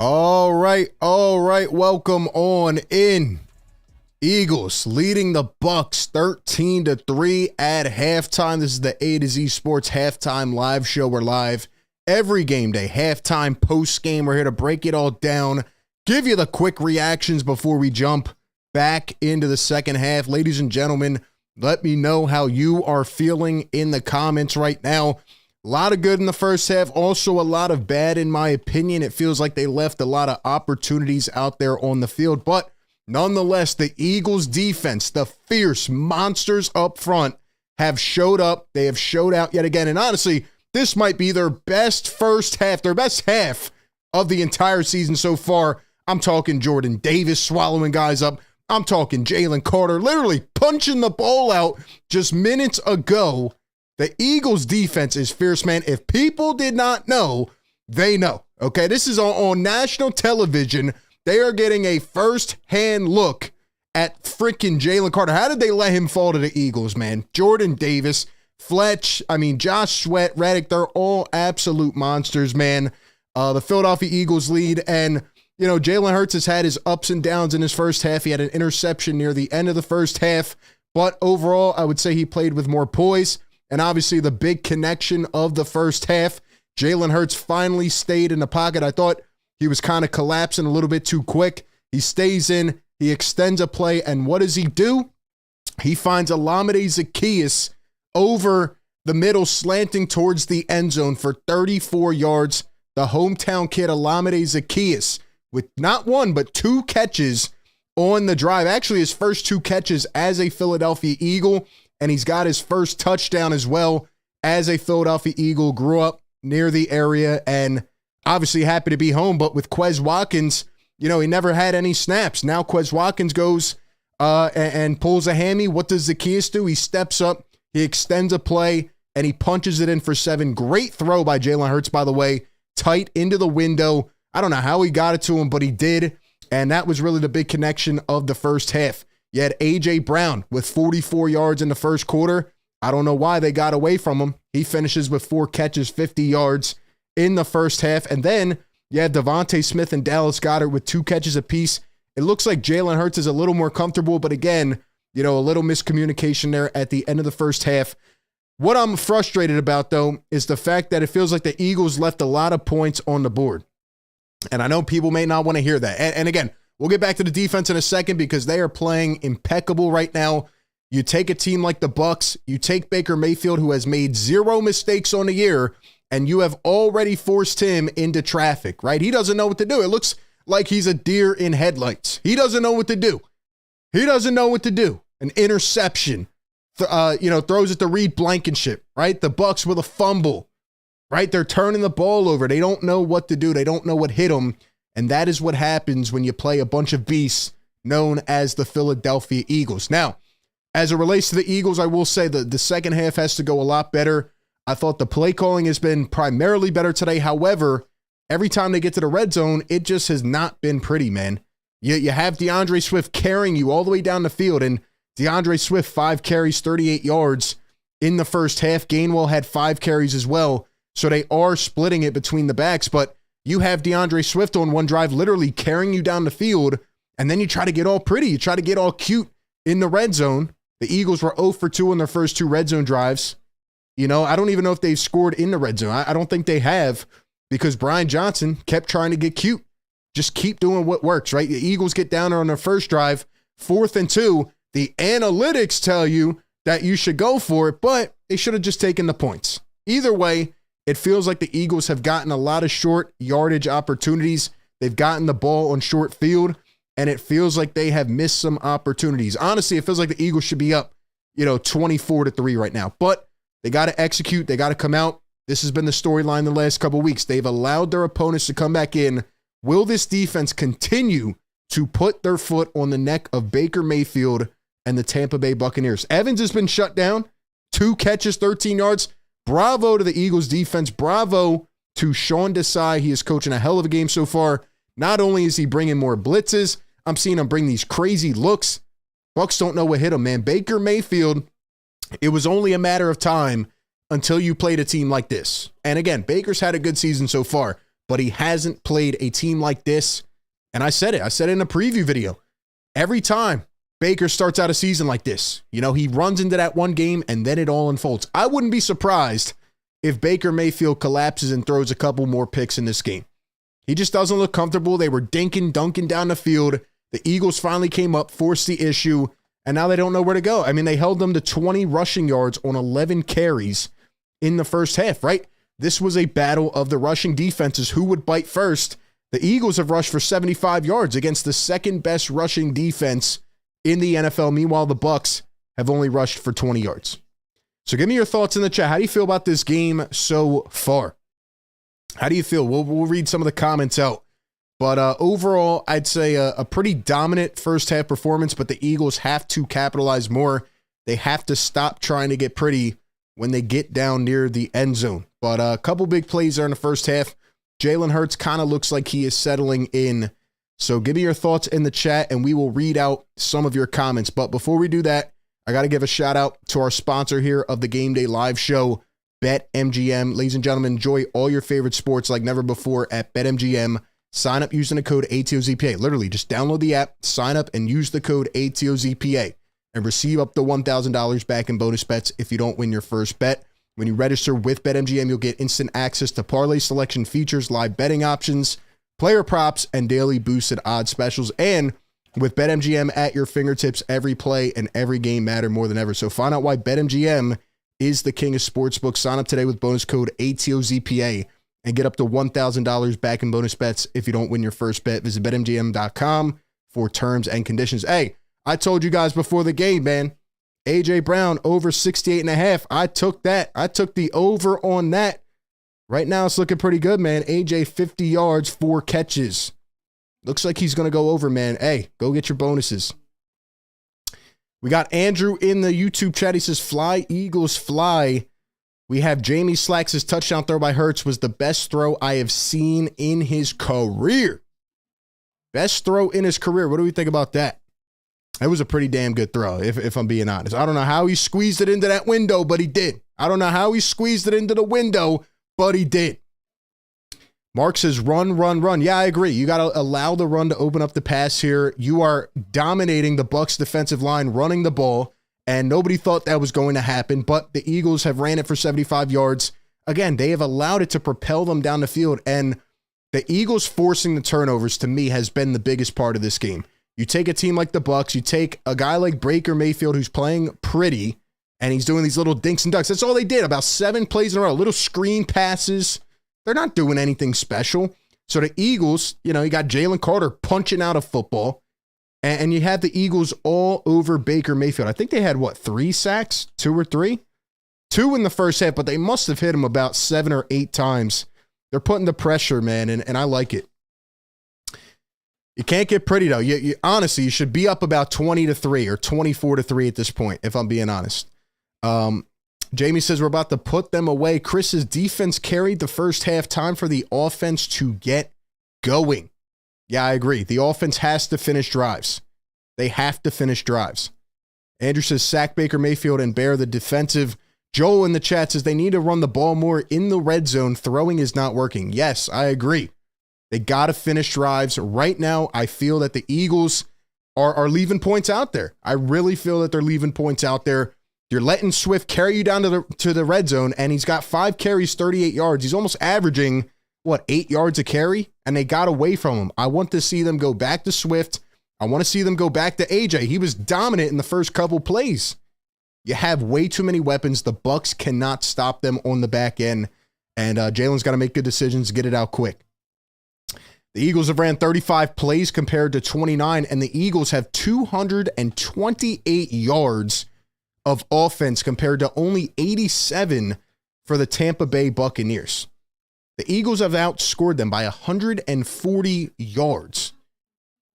All right. Welcome on in. Eagles leading the Bucs 13-3 at halftime. This is the A to Z Sports halftime live show. We're live every game day, halftime, post game. We're here to break it all down, give you the quick reactions before we jump back into the second half. Ladies and gentlemen, let me know how you are feeling in the comments right now. A lot of good in the first half, also a lot of bad in my opinion. It feels like they left a lot of opportunities out there on the field, but nonetheless, the Eagles defense, the fierce monsters up front, have showed up. They have showed out yet again, and honestly, this might be their best first half, their best half of the entire season so far. I'm talking Jordan Davis swallowing guys up. I'm talking Jalen Carter literally punching the ball out just minutes ago. The Eagles defense is fierce, man. If people did not know, they know. Okay, this is on national television. They are getting a first-hand look at freaking Jalen Carter. How did they let him fall to the Eagles, man? Jordan Davis, Fletch, Josh Sweat, Reddick, they're all absolute monsters, man. The Philadelphia Eagles lead, and Jalen Hurts has had his ups and downs in his first half. He had an interception near the end of the first half, but overall, I would say he played with more poise. And obviously the big connection of the first half, Jalen Hurts finally stayed in the pocket. I thought he was kind of collapsing a little bit too quick. He stays in, he extends a play, and what does he do? He finds Olamide Zaccheaus over the middle, slanting towards the end zone for 34 yards. The hometown kid, Olamide Zaccheaus, with not one, but two catches on the drive. Actually, his first two catches as a Philadelphia Eagle, and he's got his first touchdown as well as a Philadelphia Eagle. Grew up near the area and obviously happy to be home. But with Quez Watkins, he never had any snaps. Now Quez Watkins goes and pulls a hammy. What does Zaccheaus do? He steps up, he extends a play, and he punches it in for 7. Great throw by Jalen Hurts, by the way, tight into the window. I don't know how he got it to him, but he did. And that was really the big connection of the first half. You had A.J. Brown with 44 yards in the first quarter. I don't know why they got away from him. He finishes with 4 catches, 50 yards in the first half. And then you had Devontae Smith and Dallas Goedert with 2 catches apiece. It looks like Jalen Hurts is a little more comfortable, but again, a little miscommunication there at the end of the first half. What I'm frustrated about, though, is the fact that it feels like the Eagles left a lot of points on the board. And I know people may not want to hear that. And again, we'll get back to the defense in a second because they are playing impeccable right now. You take a team like the Bucs, you take Baker Mayfield, who has made 0 mistakes on the year, and you have already forced him into traffic, right? He doesn't know what to do. It looks like he's a deer in headlights. He doesn't know what to do. An interception, throws it to Reed Blankenship, right? The Bucs with a fumble, right? They're turning the ball over. They don't know what to do. They don't know what hit them. And that is what happens when you play a bunch of beasts known as the Philadelphia Eagles. Now, as it relates to the Eagles, I will say that the second half has to go a lot better. I thought the play calling has been primarily better today. However, every time they get to the red zone, it just has not been pretty, man. You have DeAndre Swift carrying you all the way down the field, and DeAndre Swift, 5 carries, 38 yards in the first half. Gainwell had 5 carries as well, so they are splitting it between the backs, but you have DeAndre Swift on one drive literally carrying you down the field, and then you try to get all pretty. You try to get all cute in the red zone. The Eagles were 0 for 2 on their first 2 red zone drives. I don't even know if they've scored in the red zone. I don't think they have because Brian Johnson kept trying to get cute. Just keep doing what works, right? The Eagles get down there on their first drive, 4th and 2. The analytics tell you that you should go for it, but they should have just taken the points. Either way, it feels like the Eagles have gotten a lot of short yardage opportunities. They've gotten the ball on short field, and it feels like they have missed some opportunities. Honestly, it feels like the Eagles should be up, 24-3 right now. But they got to execute. They got to come out. This has been the storyline the last couple of weeks. They've allowed their opponents to come back in. Will this defense continue to put their foot on the neck of Baker Mayfield and the Tampa Bay Buccaneers? Evans has been shut down. 2 catches, 13 yards. Bravo to the Eagles defense. Bravo to Sean Desai. He is coaching a hell of a game so far. Not only is he bringing more blitzes, I'm seeing him bring these crazy looks. Bucs don't know what hit him, man. Baker Mayfield, it was only a matter of time until you played a team like this. And again, Baker's had a good season so far. but he hasn't played a team like this. And I said it in a preview video. Every time Baker starts out a season like this, he runs into that one game and then it all unfolds. I wouldn't be surprised if Baker Mayfield collapses and throws a couple more picks in this game. He just doesn't look comfortable. They were dunking down the field. The Eagles finally came up, forced the issue, and now they don't know where to go. I mean, they held them to 20 rushing yards on 11 carries in the first half, right? This was a battle of the rushing defenses. Who would bite first? The Eagles have rushed for 75 yards against the second best rushing defense in the NFL. Meanwhile, the Bucs have only rushed for 20 yards. So give me your thoughts in the chat. How do you feel about this game so far? How do you feel? We'll read some of the comments out. But overall, I'd say a pretty dominant first half performance, but the Eagles have to capitalize more. They have to stop trying to get pretty when they get down near the end zone. But a couple big plays there in the first half. Jalen Hurts kind of looks like he is settling in. So give me your thoughts in the chat, and we will read out some of your comments. But before we do that, I got to give a shout out to our sponsor here of the Game Day live show, BetMGM. Ladies and gentlemen, enjoy all your favorite sports like never before at BetMGM. Sign up using the code ATOZPA. Literally, just download the app, sign up, and use the code ATOZPA and receive up to $1,000 back in bonus bets if you don't win your first bet. When you register with BetMGM, you'll get instant access to parlay selection features, live betting options, player props, and daily boosted odds specials. And with BetMGM at your fingertips, every play and every game matter more than ever. So find out why BetMGM is the king of sportsbooks. Sign up today with bonus code ATOZPA and get up to $1,000 back in bonus bets if you don't win your first bet. Visit BetMGM.com for terms and conditions. Hey, I told you guys before the game, man. A.J. Brown over 68.5. I took that. I took the over on that. Right now, it's looking pretty good, man. A.J. 50 yards, 4 catches. Looks like he's going to go over, man. Hey, go get your bonuses. We got Andrew in the YouTube chat. He says, fly, Eagles, fly. We have Jamie Slacks' touchdown throw by Hurts was the best throw I have seen in his career. Best throw in his career. What do we think about that? It was a pretty damn good throw, if I'm being honest. I don't know how he squeezed it into that window, but he did. I don't know how he squeezed it into the window, but he did. Mark says, run, run, run. Yeah, I agree. You got to allow the run to open up the pass here. You are dominating the Bucs defensive line, running the ball, and nobody thought that was going to happen, but the Eagles have ran it for 75 yards. Again, they have allowed it to propel them down the field, and the Eagles forcing the turnovers, to me, has been the biggest part of this game. You take a team like the Bucs, you take a guy like Baker Mayfield who's playing pretty, and he's doing these little dinks and ducks. That's all they did, about 7 plays in a row, little screen passes. They're not doing anything special. So the Eagles, you got Jalen Carter punching out a football, and you had the Eagles all over Baker Mayfield. I think they had, 3 sacks? 2 or 3? 2 in the first half, but they must have hit him about 7 or 8 times. They're putting the pressure, man, and I like it. You can't get pretty, though. Honestly, you should be up about 20-3 or 24-3 at this point, if I'm being honest. Jamie says we're about to put them away. Chris's defense carried the first half. Time for the offense to get going. Yeah, I agree. The offense has to finish drives. They have to finish drives. Andrew says sack Baker Mayfield and bear the defensive. Joel in the chat says they need to run the ball more in the red zone. Throwing is not working. Yes, I agree. They got to finish drives. Right now, I feel that the Eagles are leaving points out there. I really feel that they're leaving points out there. You're letting Swift carry you down to the red zone, and he's got 5 carries, 38 yards. He's almost averaging, 8 yards a carry? And they got away from him. I want to see them go back to Swift. I want to see them go back to AJ. He was dominant in the first couple plays. You have way too many weapons. The Bucs cannot stop them on the back end, and Jalen's got to make good decisions, get it out quick. The Eagles have ran 35 plays compared to 29, and the Eagles have 228 yards of offense compared to only 87 for the Tampa Bay Buccaneers. The Eagles have outscored them by 140 yards,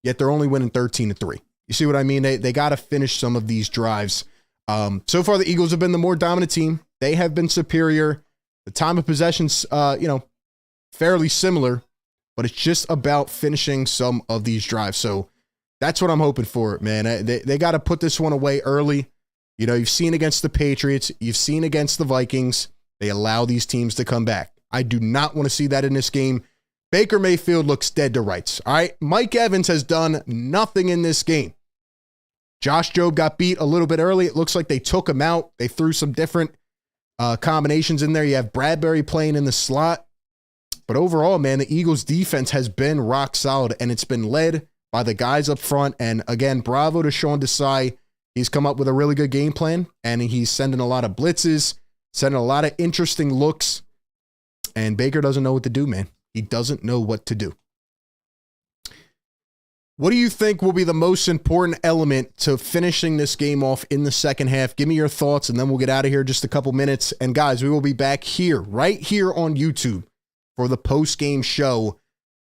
yet they're only winning 13-3. You see what I mean? They got to finish some of these drives. So far, the Eagles have been the more dominant team. They have been superior. The time of possession's, fairly similar, but it's just about finishing some of these drives. So that's what I'm hoping for, man. They got to put this one away early. You've seen against the Patriots. You've seen against the Vikings. They allow these teams to come back. I do not want to see that in this game. Baker Mayfield looks dead to rights. All right. Mike Evans has done nothing in this game. Josh Jobe got beat a little bit early. It looks like they took him out. They threw some different combinations in there. You have Bradbury playing in the slot. But overall, man, the Eagles defense has been rock solid, and it's been led by the guys up front. And again, bravo to Sean Desai. He's come up with a really good game plan, and he's sending a lot of blitzes, sending a lot of interesting looks. And Baker doesn't know what to do, man. He doesn't know what to do. What do you think will be the most important element to finishing this game off in the second half? Give me your thoughts, and then we'll get out of here in just a couple minutes. And guys, we will be back here, right here on YouTube for the post-game show.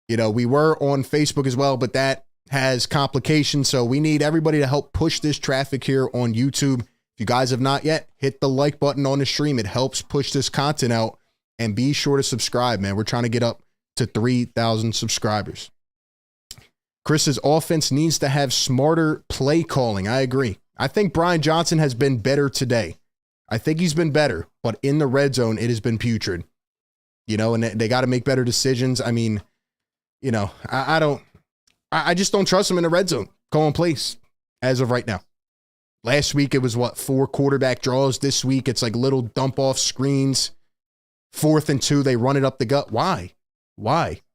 You know, we were on Facebook as well, but that has complications, so we need everybody to help push this traffic here on YouTube. If you guys have not yet, hit the like button on the stream. It helps push this content out, and be sure to subscribe, man. We're trying to get up to 3,000 subscribers. Chris's offense needs to have smarter play calling. I agree. I think Brian Johnson has been better today. I think he's been better, but in the red zone, it has been putrid. You know, and they got to make better decisions. I mean, you know, I just don't trust him in the red zone calling plays as of right now. Last week, it was 4 quarterback draws. This week, it's like little dump off screens. 4th and 2, they run it up the gut. Why?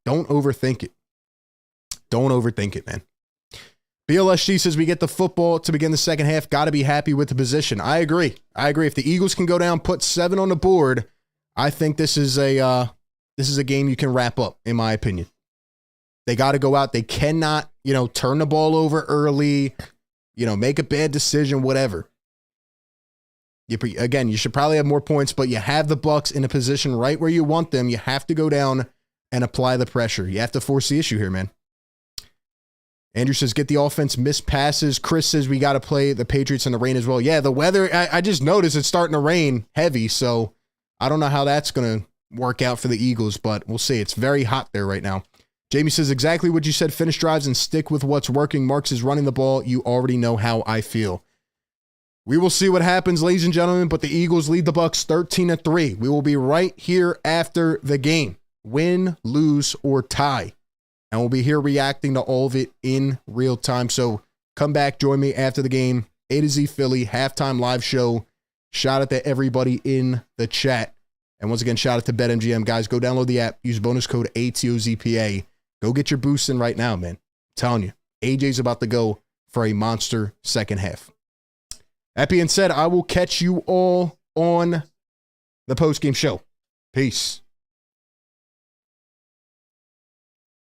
Don't overthink it. Don't overthink it, man. BLSG says we get the football to begin the second half. Got to be happy with the position. I agree. If the Eagles can go down, put 7 on the board, I think this is a game you can wrap up, in my opinion. They got to go out. They cannot, turn the ball over early, make a bad decision, whatever. Again, you should probably have more points, but you have the Bucs in a position right where you want them. You have to go down and apply the pressure. You have to force the issue here, man. Andrew says, get the offense, miss passes. Chris says, we got to play the Patriots in the rain as well. Yeah, the weather, I just noticed it's starting to rain heavy, so I don't know how that's going to work out for the Eagles, but we'll see. It's very hot there right now. Jamie says, exactly what you said. Finish drives and stick with what's working. Marks is running the ball. You already know how I feel. We will see what happens, ladies and gentlemen, but the Eagles lead the Bucs 13-3. We will be right here after the game. Win, lose, or tie. And we'll be here reacting to all of it in real time. So come back, join me after the game. A to Z Philly halftime live show. Shout out to everybody in the chat. And once again, shout out to BetMGM. Guys, go download the app. Use bonus code ATOZPA. Go get your boost in right now, man. I'm telling you, AJ's about to go for a monster second half. That being said, I will catch you all on the postgame show. Peace.